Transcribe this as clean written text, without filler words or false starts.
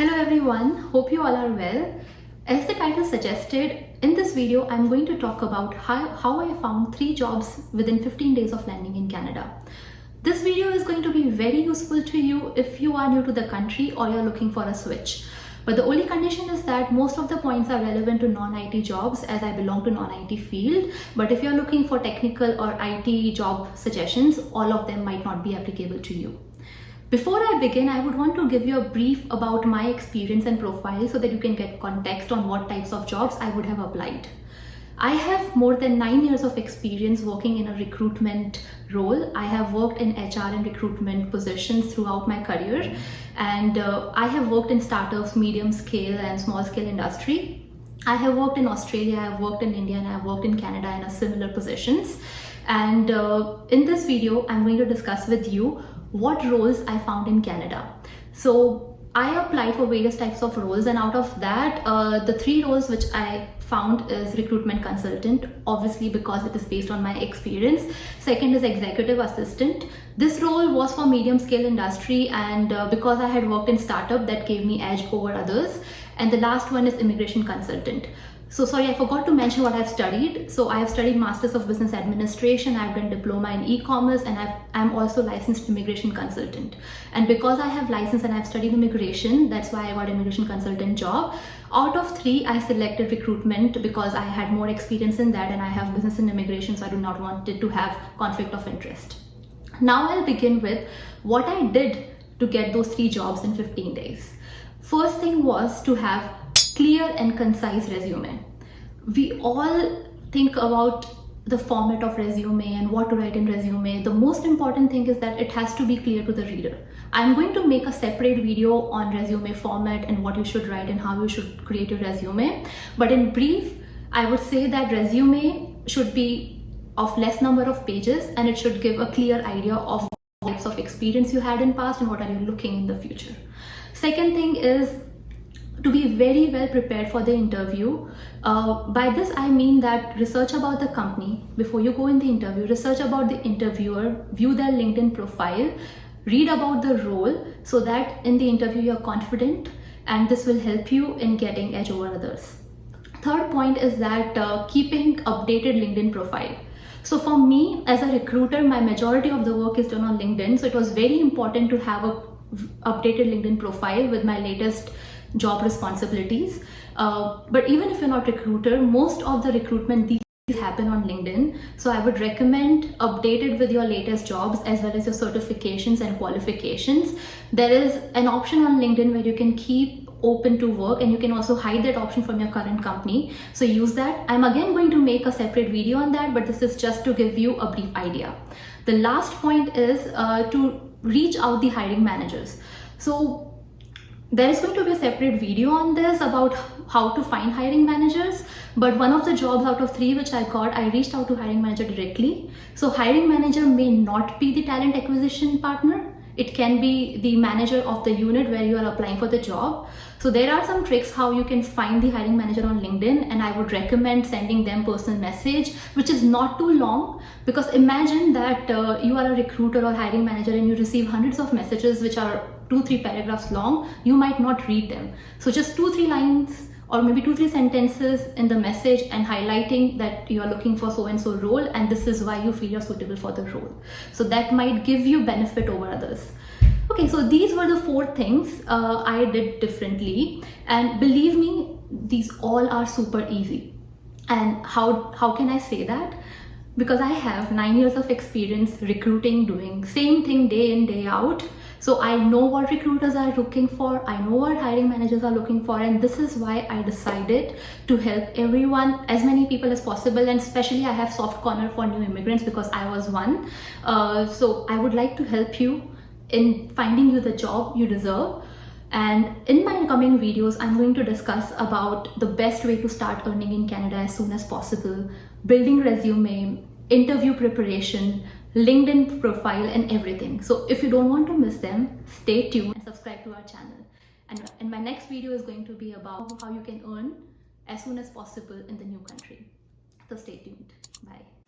Hello everyone, hope you all are well. As the title suggested, in this video I'm going to talk about how I found 3 jobs within 15 days of landing in Canada. This video is going to be very useful to you if you are new to the country or you're looking for a switch. But the only condition is that most of the points are relevant to non-IT jobs, as I belong to non-IT field. But if you're looking for technical or IT job suggestions, all of them might not be applicable to you. Before I begin, I would want to give you a brief about my experience and profile so that you can get context on what types of jobs I would have applied. I have more than 9 years of experience working in a recruitment role. I have worked in HR and recruitment positions throughout my career, and I have worked in startups, medium scale and small scale industry. I have worked in Australia, I have worked in India, and I have worked in Canada in a similar positions. And in this video, I'm going to discuss with you what roles I found in Canada. So I applied for various types of roles, and out of that, the 3 roles which I found is recruitment consultant, obviously because it is based on my experience. Second is executive assistant. This role was for medium scale industry, and because I had worked in startup, that gave me edge over others. And the last one is immigration consultant. So sorry, I forgot to mention what I've studied. So I have studied Masters of Business Administration, I've done diploma in e-commerce, and I'm also licensed immigration consultant. And because I have license and I've studied immigration, that's why I got immigration consultant job. Out of 3, I selected recruitment because I had more experience in that, and I have business in immigration, so I do not want it to have conflict of interest. Now I'll begin with what I did to get those 3 jobs in 15 days. First thing was to have clear and concise resume. We all think about the format of resume and what to write in resume. The most important thing is that it has to be clear to the reader. I'm going to make a separate video on resume format and what you should write and how you should create your resume. But in brief, I would say that resume should be of less number of pages, and it should give a clear idea of what types of experience you had in past and what are you looking in the future. Second thing is to be very well prepared for the interview. By this I mean that research about the company before you go in the interview, research about the interviewer, view their LinkedIn profile, read about the role so that in the interview you're confident, and this will help you in getting edge over others. Third point is that keeping updated LinkedIn profile. So for me as a recruiter, my majority of the work is done on LinkedIn, so it was very important to have a updated LinkedIn profile with my latest job responsibilities. But even if you're not a recruiter, most of the recruitment these happen on LinkedIn. So I would recommend update it with your latest jobs as well as your certifications and qualifications. There is an option on LinkedIn where you can keep open to work, and you can also hide that option from your current company. So use that. I'm again going to make a separate video on that, but this is just to give you a brief idea. The last point is to reach out the hiring managers. So there is going to be a separate video on this about how to find hiring managers, but one of the jobs out of 3 which I got, I reached out to hiring manager directly. So hiring manager may not be the talent acquisition partner. It can be the manager of the unit where you are applying for the job. So there are some tricks how you can find the hiring manager on LinkedIn, and I would recommend sending them personal message, which is not too long, because imagine that you are a recruiter or hiring manager and you receive hundreds of messages which are 2-3 paragraphs long. You might not read them. So just 2-3 lines or maybe 2-3 sentences in the message and highlighting that you are looking for so and so role, and this is why you feel you're suitable for the role. So that might give you benefit over others. Okay, so these were the 4 things I did differently, and believe me, these all are super easy. And how can I say that? Because I have 9 years of experience recruiting, doing same thing day in, day out. So I know what recruiters are looking for, I know what hiring managers are looking for, and this is why I decided to help everyone, as many people as possible, and especially I have soft corner for new immigrants because I was one. So I would like to help you in finding you the job you deserve. And in my coming videos, I'm going to discuss about the best way to start earning in Canada as soon as possible, building resume, interview preparation, LinkedIn profile, and everything. So if you don't want to miss them, stay tuned and subscribe to our channel. And my next video is going to be about how you can earn as soon as possible in the new country. So stay tuned. Bye.